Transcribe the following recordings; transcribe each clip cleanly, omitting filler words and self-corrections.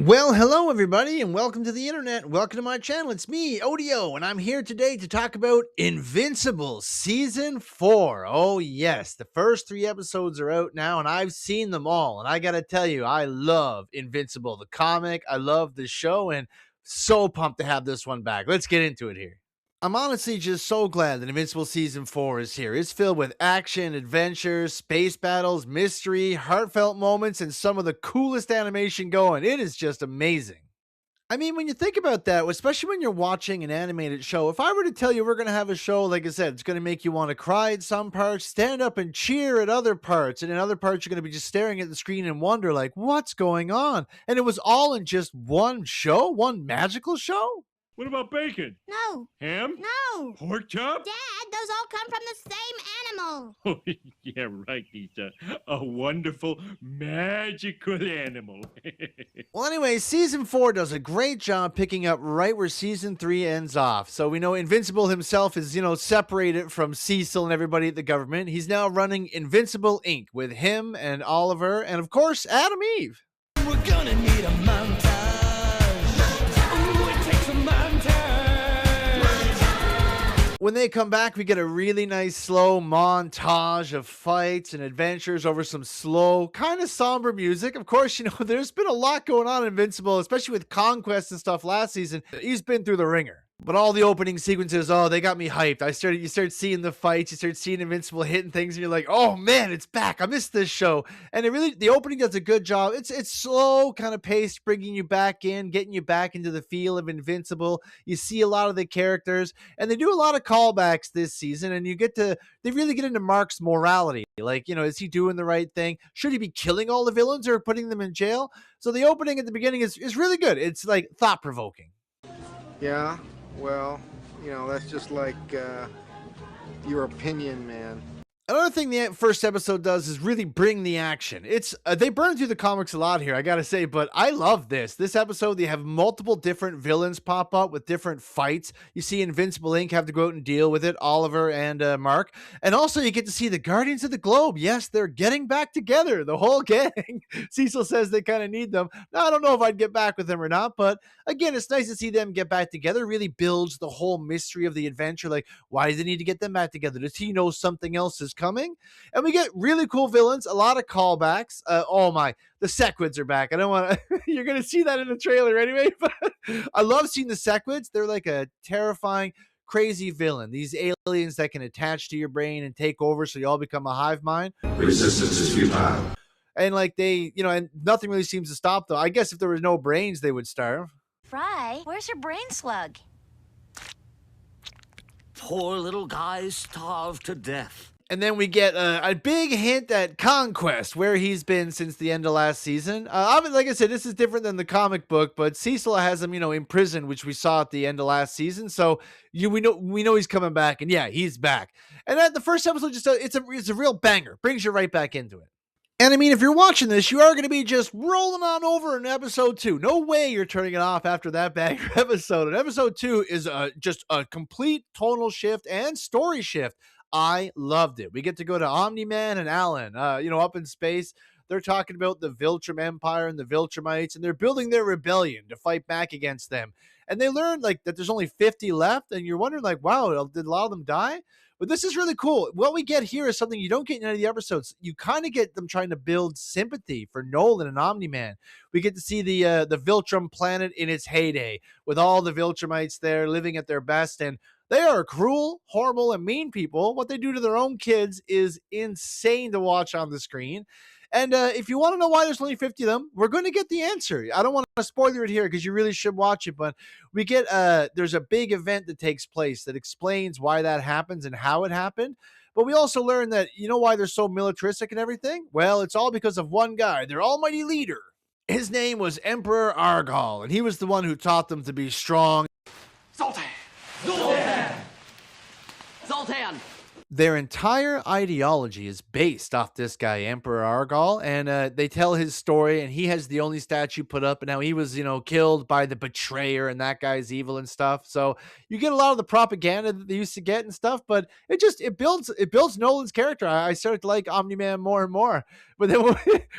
Well, hello everybody, and welcome to the internet. Welcome to my channel. It's me, Odio, and I'm here today to talk about Invincible Season 4. Oh yes, the first 3 episodes are out now, and I've seen them all. And I gotta tell you, I love Invincible, the comic. I love the show, and so pumped to have this one back. Let's get into it here. I'm honestly just so glad that Invincible Season 4 is here. It's filled with action, adventure, space battles, mystery, heartfelt moments, and some of the coolest animation going. It is just amazing. I mean, when you think about that, especially when you're watching an animated show, if I were to tell you we're going to have a show, like I said, it's going to make you want to cry at some parts, stand up and cheer at other parts, and in other parts, you're going to be just staring at the screen and wonder, like, what's going on? And it was all in just one show, one magical show? What about bacon? No. Ham? No. Pork chop? Dad, those all come from the same animal. Oh, yeah, right. He's a wonderful, magical animal. Well, anyway, Season 4 does a great job picking up right where Season 3 ends off. So we know Invincible himself is, separated from Cecil and everybody at the government. He's now running Invincible Inc. with him and Oliver and, of course, Adam Eve. We're gonna need a montage. Ooh, it takes a montage. When they come back, we get a really nice slow montage of fights and adventures over some slow, kind of somber music. Of course, there's been a lot going on in Invincible, especially with Conquest and stuff last season. He's been through the ringer. But all the opening sequences, they got me hyped. You start seeing the fights, you start seeing Invincible hitting things, and you're like, oh man, it's back. I missed this show. And the opening does a good job. It's slow, kind of paced, bringing you back in, getting you back into the feel of Invincible. You see a lot of the characters, and they do a lot of callbacks this season, and they really get into Mark's morality. Like, is he doing the right thing? Should he be killing all the villains or putting them in jail? So the opening at the beginning is really good. It's like thought-provoking. Yeah, well, that's just like your opinion, man. Another thing the first episode does is really bring the action. It's they burn through the comics a lot here, I gotta say, but I love this. This episode, they have multiple different villains pop up with different fights. You see Invincible Inc. have to go out and deal with it, Oliver and Mark. And also you get to see the Guardians of the Globe. Yes, they're getting back together, the whole gang. Cecil says they kind of need them. Now, I don't know if I'd get back with them or not, but again, it's nice to see them get back together. It really builds the whole mystery of the adventure. Like, why do they need to get them back together? Does he know something else is coming? And we get really cool villains, a lot of callbacks. The Sequids are back. I don't want to you're gonna see that in the trailer anyway, but I love seeing the Sequids. They're like a terrifying, crazy villain, these aliens that can attach to your brain and take over, so you all become a hive mind. Resistance is futile. And like and nothing really seems to stop them. I guess if there was no brains, they would starve. Fry, where's your brain slug? Poor little guy starved to death. And then we get a big hint at Conquest, where he's been since the end of last season. Like I said, this is different than the comic book, but Cecil has him, imprisoned, which we saw at the end of last season. So we know he's coming back, and yeah, he's back. And the first episode it's a real banger, brings you right back into it. And I mean, if you're watching this, you are going to be just rolling on over in episode 2. No way you're turning it off after that banger episode. And episode 2 is just a complete tonal shift and story shift. I loved it. We get to go to Omni-Man and Alan, up in space. They're talking about the Viltrum Empire and the Viltrumites, and they're building their rebellion to fight back against them. And they learned that there's only 50 left, and you're wondering wow, did a lot of them die? But this is really cool. What we get here is something you don't get in any of the episodes. You kind of get them trying to build sympathy for Nolan and Omni-Man. We get to see the Viltrum planet in its heyday, with all the Viltrumites there living at their best, and they are cruel, horrible, and mean people. What they do to their own kids is insane to watch on the screen. And if you want to know why there's only 50 of them, we're going to get the answer. I don't want to spoiler it here because you really should watch it, but we get there's a big event that takes place that explains why that happens and how it happened. But we also learn that, why they're so militaristic and everything? Well, it's all because of one guy, their almighty leader. His name was Emperor Argal, and he was the one who taught them to be strong. Zoltan! Zoltan! Zoltan! Their entire ideology is based off this guy, Emperor Argal, and they tell his story, and he has the only statue put up, and how he was, killed by the betrayer, and that guy's evil and stuff. So you get a lot of the propaganda that they used to get and stuff, but it builds Nolan's character. I started to like Omni Man more and more. But then when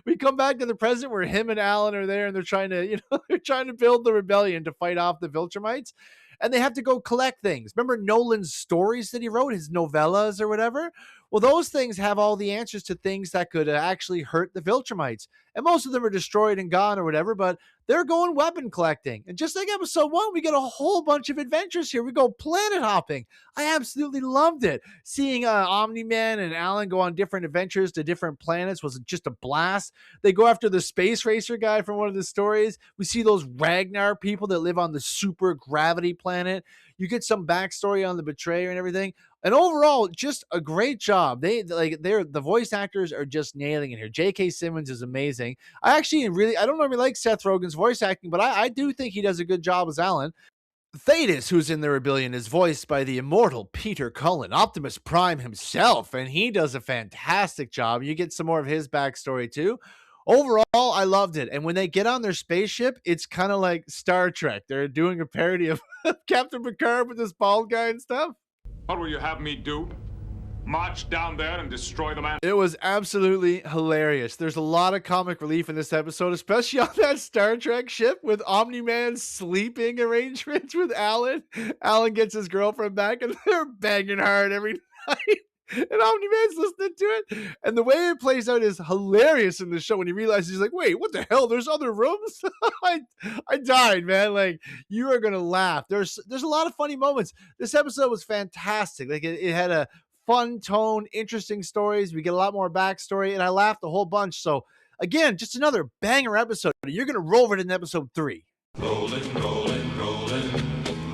we come back to the present, where him and Alan are there, and they're trying to, they're trying to build the rebellion to fight off the Viltrumites, and they have to go collect things. Remember Nolan's stories that he wrote, his novellas or whatever? Well, those things have all the answers to things that could actually hurt the Viltrumites. And most of them are destroyed and gone or whatever, but they're going weapon collecting. And just like episode 1, we get a whole bunch of adventures here. We go planet hopping. I absolutely loved it. Seeing Omni-Man and Alan go on different adventures to different planets was just a blast. They go after the space racer guy from one of the stories. We see those Ragnar people that live on the super gravity planet. You get some backstory on the betrayer and everything. And overall, just a great job. The voice actors are just nailing it here. J.K. Simmons is amazing. I don't normally like Seth Rogen's voice acting, but I do think he does a good job as Alan. Thetis, who's in the rebellion, is voiced by the immortal Peter Cullen, Optimus Prime himself, and he does a fantastic job. You get some more of his backstory too. Overall, I loved it. And when they get on their spaceship, it's kind of like Star Trek. They're doing a parody of Captain Picard with this bald guy and stuff. What will you have me do? March down there and destroy the man? It was absolutely hilarious. There's a lot of comic relief in this episode, especially on that Star Trek ship with Omni-Man's sleeping arrangements with Alan. Alan gets his girlfriend back, and they're banging hard every night. And Omni-Man's listening to it. And the way it plays out is hilarious in the show when he realizes, he's like, wait, what the hell? There's other rooms? I died, man. Like, you are going to laugh. There's a lot of funny moments. This episode was fantastic. Like, it had a fun tone, interesting stories. We get a lot more backstory, and I laughed a whole bunch. So, again, just another banger episode. You're going to roll over to episode 3. Rolling, rolling, rolling,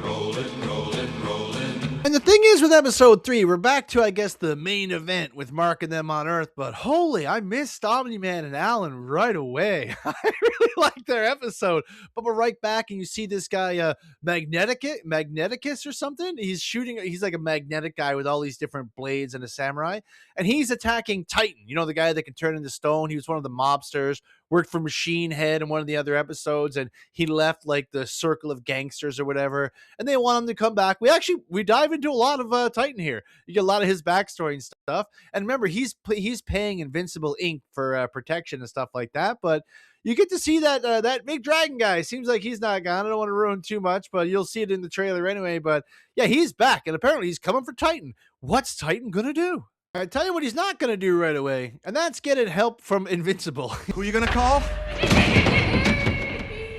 rolling, rolling, rolling. And the thing is with episode 3, we're back to, I guess, the main event with Mark and them on Earth, but holy, I missed Omni-Man and Alan right away. I really liked their episode, but we're right back, and you see this guy, Magneticus or something. He's like a magnetic guy with all these different blades and a samurai, and he's attacking Titan, the guy that can turn into stone. He was one of the mobsters, worked for Machine Head in one of the other episodes, and he left like the circle of gangsters or whatever, and they want him to come back. We dive into a lot of Titan here. You get a lot of his backstory and stuff. And remember, he's paying Invincible Inc. for protection and stuff like that. But you get to see that big dragon guy. Seems like he's not gone. I don't want to ruin too much, but you'll see it in the trailer anyway. But yeah, he's back, and apparently he's coming for Titan. What's Titan gonna do? I tell you what he's not going to do right away, and that's getting help from Invincible. Who are you gonna call?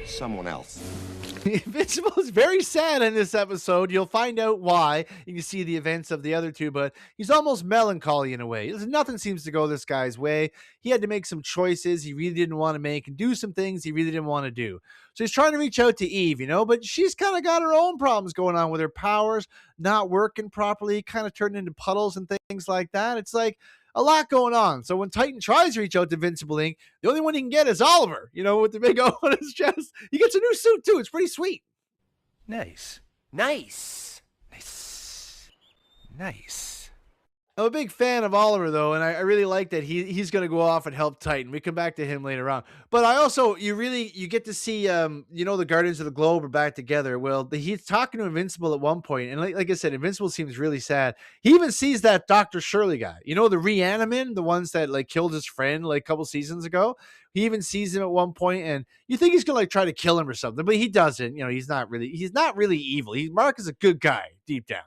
Someone else. Invincible is very sad in this episode. You'll find out why. You can see the events of the other two, but he's almost melancholy in a way. Nothing seems to go this guy's way. He had to make some choices he really didn't want to make and do some things he really didn't want to do. So he's trying to reach out to Eve, but she's kind of got her own problems going on with her powers not working properly, kind of turned into puddles and things like that. It's like a lot going on. So when Titan tries to reach out to Invincible Inc., the only one he can get is Oliver, with the big O on his chest. He gets a new suit too. It's pretty sweet. Nice. Nice. Nice. Nice. I'm a big fan of Oliver, though, and I really like that he's going to go off and help Titan. We come back to him later on. But I also, you get to see, the Guardians of the Globe are back together. Well, he's talking to Invincible at one point, and like I said, Invincible seems really sad. He even sees that Dr. Shirley guy, the Reanimin, the ones that killed his friend a couple seasons ago. He even sees him at one point, and you think he's going to try to kill him or something, but he doesn't. He's not really evil. Mark is a good guy deep down.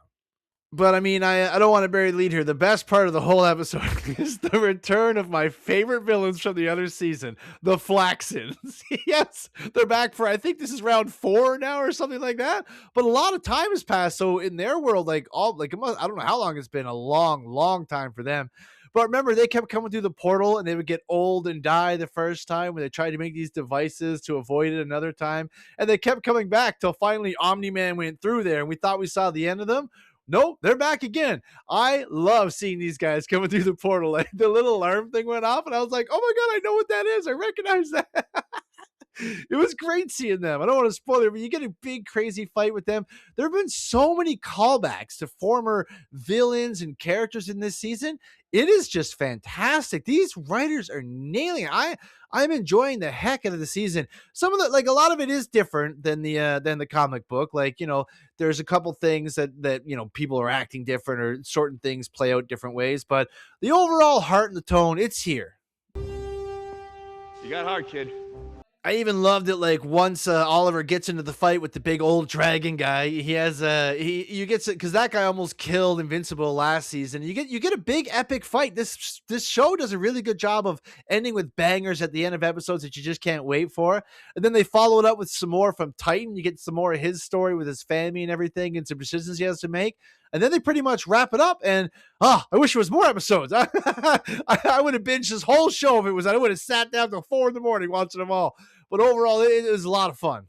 But I mean, I don't want to bury the lead here. The best part of the whole episode is the return of my favorite villains from the other season, the Flaxons. Yes, they're back for, I think this is round 4 now or something like that. But a lot of time has passed. So in their world, I don't know how long it's been, a long, long time for them. But remember, they kept coming through the portal, and they would get old and die the first time when they tried to make these devices to avoid it another time. And they kept coming back till finally Omni-Man went through there, and we thought we saw the end of them. Nope, they're back again. I love seeing these guys coming through the portal. The little alarm thing went off, and I was like, oh my God, I know what that is. I recognize that. It was great seeing them. I don't want to spoil it, but you get a big, crazy fight with them. There have been so many callbacks to former villains and characters in this season. It is just fantastic. These writers are nailing it. I'm enjoying the heck out of the season. Some of the like a lot of it is different than the comic book. Like, there's a couple things that people are acting different or certain things play out different ways, but the overall heart and the tone, it's here. You got heart, kid. I even loved it. Like once Oliver gets into the fight with the big old dragon guy, he has you get because that guy almost killed Invincible last season. You get a big epic fight. This show does a really good job of ending with bangers at the end of episodes that you just can't wait for. And then they follow it up with some more from Titan. You get some more of his story with his family and everything, and some decisions he has to make. And then they pretty much wrap it up. And I wish it was more episodes. I would have binged this whole show if it was. I would have sat down till 4 a.m. watching them all. But overall, it was a lot of fun.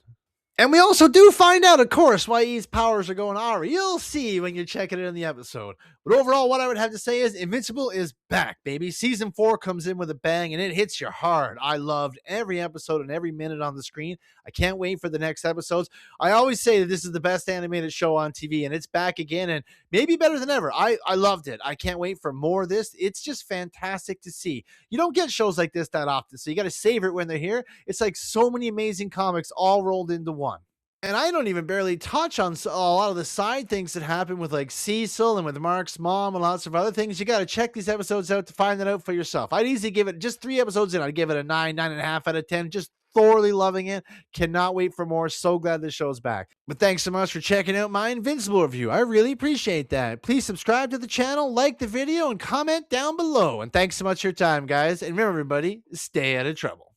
And we also do find out, of course, why E's powers are going Ari. You'll see when you're checking it in the episode. But overall, what I would have to say is Invincible is back, baby. Season 4 comes in with a bang, and it hits you hard. I loved every episode and every minute on the screen. I can't wait for the next episodes. I always say that this is the best animated show on TV, and it's back again, and maybe better than ever. I loved it. I can't wait for more of this. It's just fantastic to see. You don't get shows like this that often, so you got to savor it when they're here. It's like so many amazing comics all rolled into one. And I don't even barely touch on a lot of the side things that happen with like Cecil and with Mark's mom and lots of other things. You got to check these episodes out to find that out for yourself. I'd easily give it just 3 episodes in. I'd give it a 9.5 out of 10. Just thoroughly loving it. Cannot wait for more. So glad this show's back. But thanks so much for checking out my Invincible review. I really appreciate that. Please subscribe to the channel, like the video, and comment down below. And thanks so much for your time, guys. And remember, everybody, stay out of trouble.